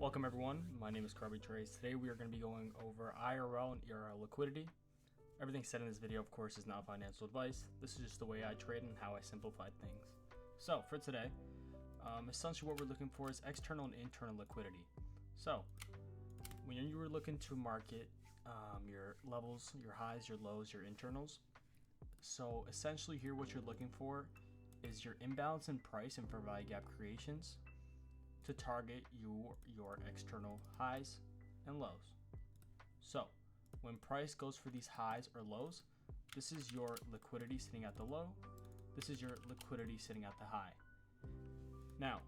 Welcome everyone, my name is Carby Trace. Today we are going to be going over IRL and ERL liquidity. Everything said in this video, of course, is not financial advice. This is just the way I trade and how I simplified things. So for today, essentially what we're looking for is external and internal liquidity. So when you were looking to market your levels, your highs, your lows, your internals, so essentially here what you're looking for is your imbalance in price and fair value gap creations to target your external highs and lows. So when price goes for these highs or lows, this is your liquidity sitting at the low, this is your liquidity sitting at the high. Now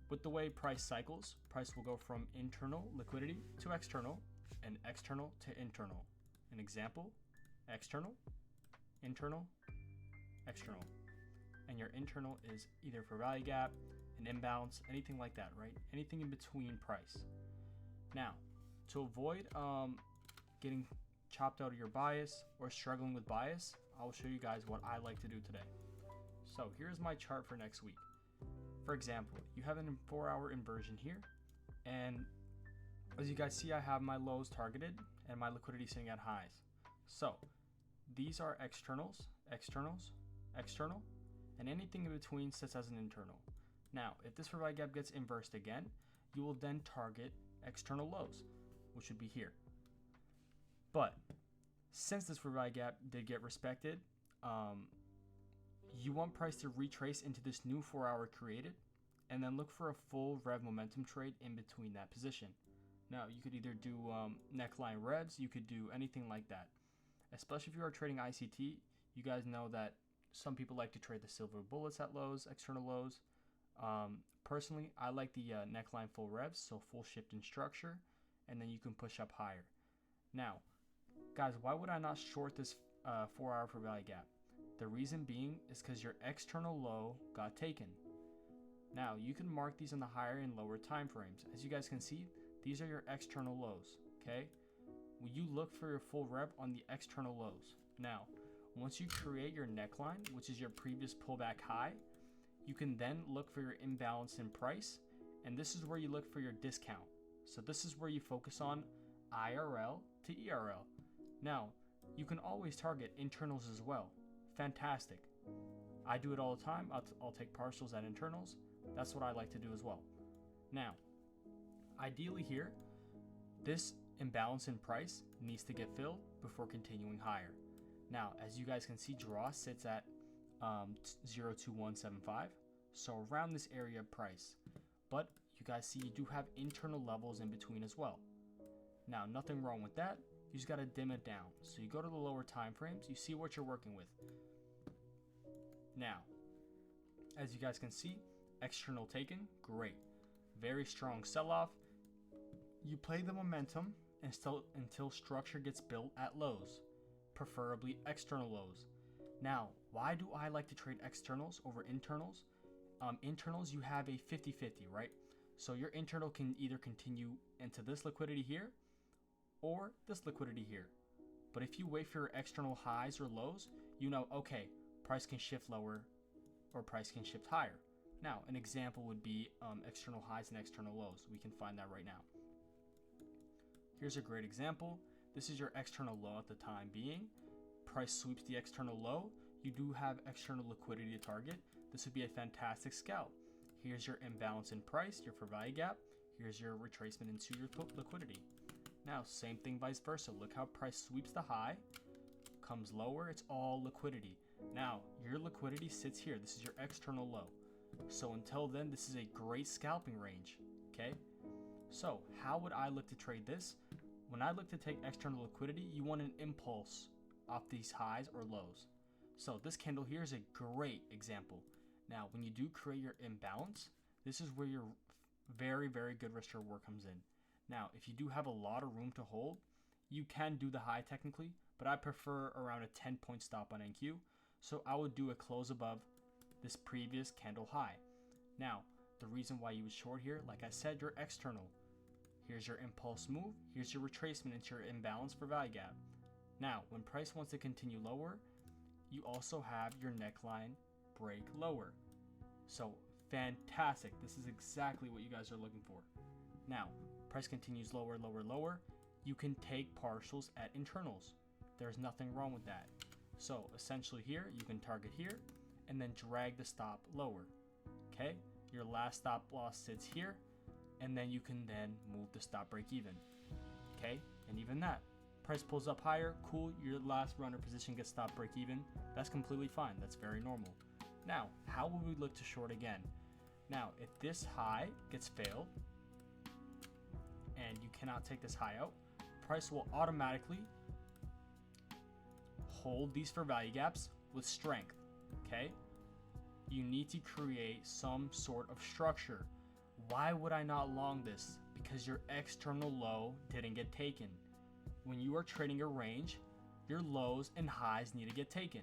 with the way price cycles, price will go from internal liquidity to external and external to internal. An example: external, internal, external. And your internal is either for value gap, an imbalance, anything like that, right? Anything in between price. Now, to avoid getting chopped out of your bias or struggling with bias, I'll show you guys what I like to do today. So here's my chart for next week. For example, you have a 4-hour inversion here, and as you guys see, I have my lows targeted and my liquidity sitting at highs. So these are externals, externals, external, and anything in between sits as an internal. Now, if this fair value gap gets inversed again, you will then target external lows, which would be here. But since this fair value gap did get respected, you want price to retrace into this new 4-hour created, and then look for a full rev momentum trade in between that position. Now, you could either do neckline revs, you could do anything like that. Especially if you are trading ICT, you guys know that some people like to trade the silver bullets at lows, external lows. Personally, I like the neckline full revs, so full shift in structure, and then you can push up higher. Now, guys, why would I not short this 4-hour fair value gap? The reason being is because your external low got taken. Now, you can mark these on the higher and lower time frames. As you guys can see, these are your external lows, okay? When you look for your full rev on the external lows. Now, once you create your neckline, which is your previous pullback high, you can then look for your imbalance in price, and this is where you look for your discount. So this is where you focus on IRL to ERL. Now, you can always target internals as well. Fantastic. I do it all the time. I'll take partials at internals. That's what I like to do as well. Now, ideally here, this imbalance in price needs to get filled before continuing higher. Now, as you guys can see, draw sits at 02175, so around this area of price. But you guys see you do have internal levels in between as well. Now, nothing wrong with that. You just got to dim it down. So you go to the lower time frames, you see what you're working with. Now, as you guys can see, external taken, great. Very strong sell-off. You play the momentum until structure gets built at lows, preferably external lows. Now, why do I like to trade externals over internals? Internals, you have a 50-50, right? So your internal can either continue into this liquidity here or this liquidity here. But if you wait for your external highs or lows, you know, okay, price can shift lower or price can shift higher. Now, an example would be external highs and external lows. We can find that right now. Here's a great example. This is your external low at the time being. Price sweeps the external low. You do have external liquidity to target. This would be a fantastic scalp. Here's your imbalance in price, your fair value gap. Here's your retracement into your liquidity. Now, same thing vice versa. Look how price sweeps the high, comes lower, it's all liquidity. Now, your liquidity sits here. This is your external low. So until then, this is a great scalping range, okay? So how would I look to trade this? When I look to take external liquidity, you want an impulse off these highs or lows. So this candle here is a great example. Now, when you do create your imbalance, this is where your very, very good risk reward comes in. Now, if you do have a lot of room to hold, you can do the high technically, but I prefer around a 10-point stop on NQ. So I would do a close above this previous candle high. Now, the reason why you would short here, like I said, your external. Here's your impulse move. Here's your retracement into your imbalance for value gap. Now, when price wants to continue lower, you also have your neckline break lower. So Fantastic. This is exactly what you guys are looking for. Now, price continues lower, lower, lower. You can take partials at internals. There's nothing wrong with that. So essentially here, you can target here and then drag the stop lower. Okay, your last stop loss sits here, and then you can then move the stop break even. Okay, and even that, price pulls up higher, cool, your last runner position gets stop break even. That's completely fine, that's very normal. Now, how would we look to short again? Now, if this high gets failed, and you cannot take this high out, price will automatically hold these for value gaps with strength. Okay, you need to create some sort of structure. Why would I not long this? Because your external low didn't get taken. When you are trading a range, your lows and highs need to get taken.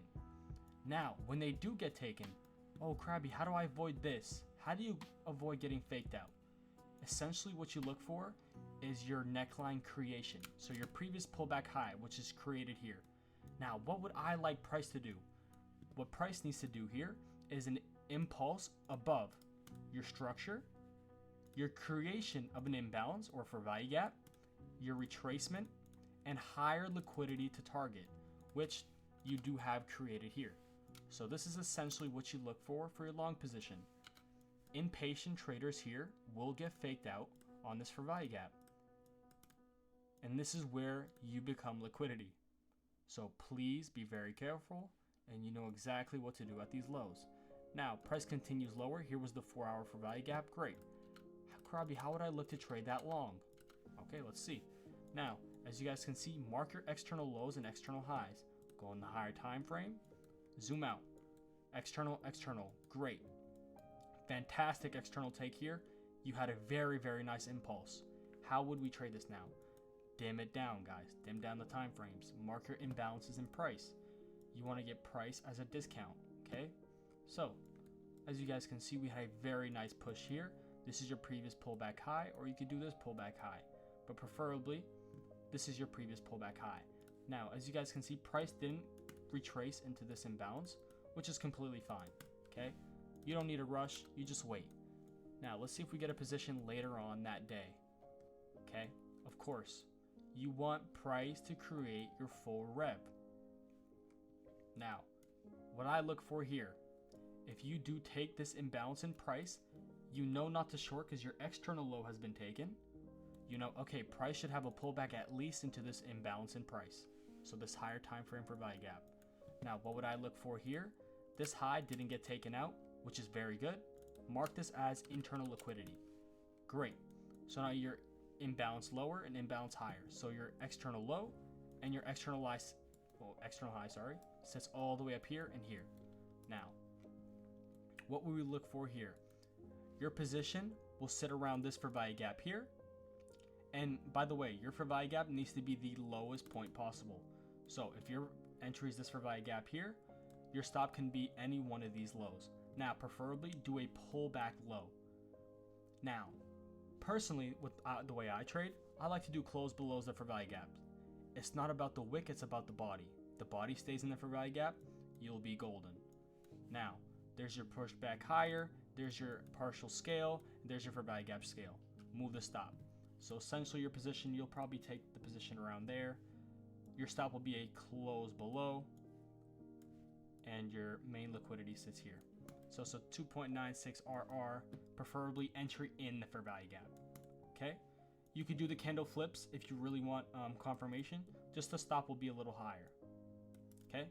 Now, when they do get taken, oh Krabby, how do I avoid this? How do you avoid getting faked out? Essentially what you look for is your neckline creation. So your previous pullback high, which is created here. Now, what would I like price to do? What price needs to do here is an impulse above your structure, your creation of an imbalance or for value gap, your retracement, and higher liquidity to target, which you do have created here. So this is essentially what you look for your long position. Impatient traders here will get faked out on this for value gap. And this is where you become liquidity. So please be very careful, and you know exactly what to do at these lows. Now, price continues lower. Here was the 4-hour for value gap. Great. Krabby, how would I look to trade that long? Okay, let's see. Now, as you guys can see, mark your external lows and external highs. Go in the higher time frame. Zoom out. External, external. Great. Fantastic external take here. You had a very, very nice impulse. How would we trade this now? Dim it down, guys. Dim down the time frames. Mark your imbalances in price. You want to get price as a discount, okay? So, as you guys can see, we had a very nice push here. This is your previous pullback high, or you could do this pullback high. But preferably, this is your previous pullback high. Now, as you guys can see, price didn't retrace into this imbalance, which is completely fine, okay? You don't need to rush, you just wait. Now, let's see if we get a position later on that day, okay? Of course, you want price to create your full rep. Now, what I look for here, if you do take this imbalance in price, you know not to short because your external low has been taken. You know, okay, price should have a pullback at least into this imbalance in price. So this higher time frame for value gap. Now, what would I look for here? This high didn't get taken out, which is very good. Mark this as internal liquidity. Great. So now your imbalance lower and imbalance higher. So your external low and your external high, sits all the way up here and here. Now, what will we look for here? Your position will sit around this for value gap here. And by the way, your for value gap needs to be the lowest point possible. So if your entry is this for value gap here, your stop can be any one of these lows. Now, preferably do a pullback low. Now, personally, with the way I trade, I like to do close belows the for value gap. It's not about the wick, it's about the body. The body stays in the for value gap, you'll be golden. Now, there's your push back higher, there's your partial scale, and there's your for value gap scale. Move the stop. So essentially your position, you'll probably take the position around there. Your stop will be a close below, and your main liquidity sits here. So 2.96 RR, preferably entry in the fair value gap. Okay, you could do the candle flips if you really want confirmation. Just the stop will be a little higher. Okay,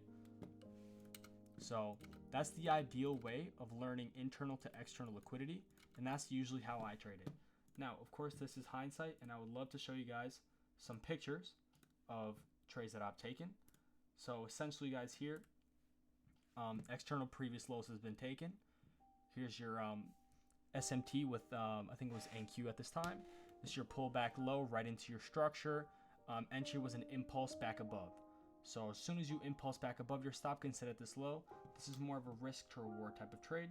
so that's the ideal way of learning internal to external liquidity, and that's usually how I trade it. Now, of course, this is hindsight, and I would love to show you guys some pictures of trades that I've taken. So essentially, guys, here, external previous lows has been taken. Here's your SMT with, I think it was NQ at this time. This is your pullback low right into your structure. Entry was an impulse back above. So as soon as you impulse back above, your stop can sit at this low. This is more of a risk to reward type of trade.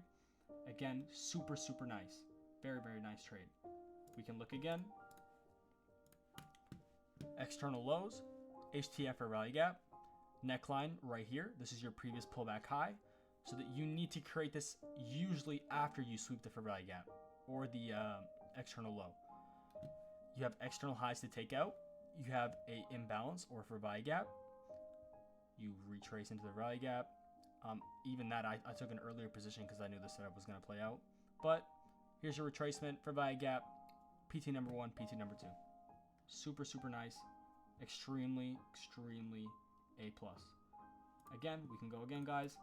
Again, super, super nice. Very, very nice trade. We can look again. External lows, HTF or value gap, neckline right here. This is your previous pullback high. so that you need to create this usually after you sweep the fair value gap or the external low. You have external highs to take out. You have a imbalance or fair value gap. You retrace into the fair value gap. Even that, I took an earlier position because I knew the setup was going to play out. But here's your retracement, fair value gap, PT number 1, PT number 2. Super, super nice. Extremely, extremely A+. Again, we can go again, guys.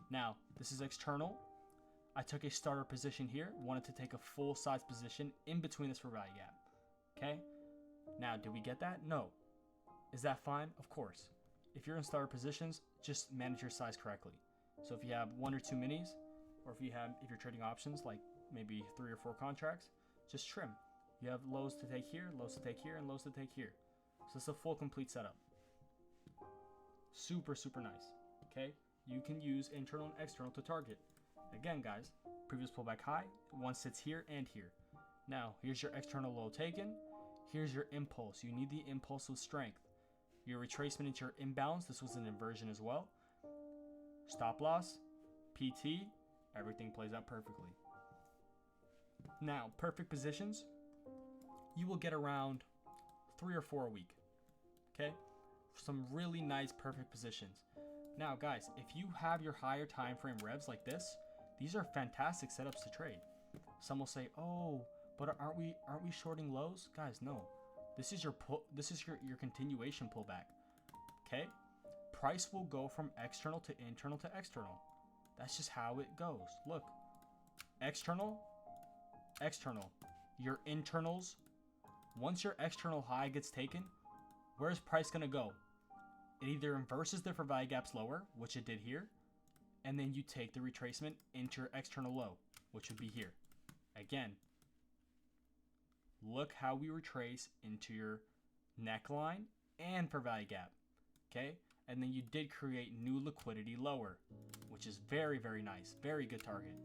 Now, this is external. I took a starter position here. Wanted to take a full size position in between this fair value gap. Okay? Now, did we get that? No. Is that fine? Of course. If you're in starter positions, just manage your size correctly. So if you have 1 or 2 minis, or if you're trading options, like maybe 3 or 4 contracts, just trim. You have lows to take here, lows to take here, and lows to take here. So it's a full complete setup. Super, super nice. Okay? You can use internal and external to target. Again, guys, previous pullback high, one sits here and here. Now, here's your external low taken. Here's your impulse. You need the impulse with strength. Your retracement into your imbalance. This was an inversion as well. Stop loss, PT, everything plays out perfectly. Now, perfect positions, you will get around 3 or 4 a week. Okay? Some really nice perfect positions. Now, guys, if you have your higher time frame revs like this, these are fantastic setups to trade. Some will say, "Oh, but aren't we shorting lows?" Guys, no. This is your continuation pullback. Okay? Price will go from external to internal to external. That's just how it goes. Look. External, external. Your internals, once your external high gets taken, where's price going to go? It either inverses the fair value gaps lower, which it did here, and then you take the retracement into your external low, which would be here. Again, look how we retrace into your neckline and fair value gap. Okay? And then you did create new liquidity lower, which is very, very nice. Very good target.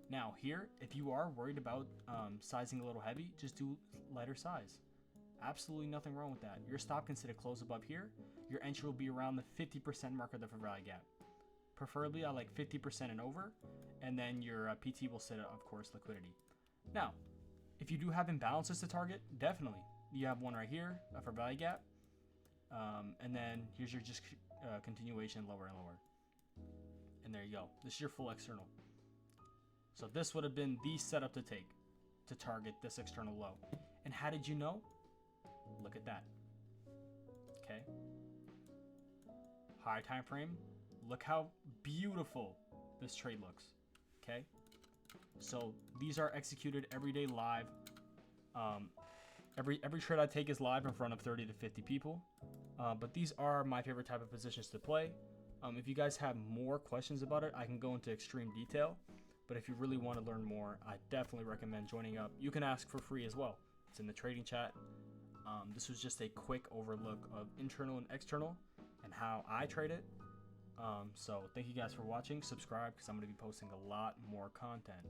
Now here, if you are worried about sizing a little heavy, just do lighter size. Absolutely nothing wrong with that. Your stop can sit a close above here. Your entry will be around the 50% mark of the fair value gap. Preferably I like 50% and over. And then your PT will sit, of course, liquidity. Now, if you do have imbalances to target, definitely. You have one right here, a fair value gap. And then here's your just continuation lower and lower. And there you go. This is your full external. So this would have been the setup to take to target this external low. And how did you know? Look at that. Okay. High time frame. Look how beautiful this trade looks. Okay. So these are executed every day live. Every trade I take is live in front of 30 to 50 people. But these are my favorite type of positions to play. If you guys have more questions about it, I can go into extreme detail. But if you really want to learn more, I definitely recommend joining up. You can ask for free as well. It's in the trading chat. This was just a quick overlook of internal and external and how I trade it. So thank you guys for watching. Subscribe because I'm going to be posting a lot more content.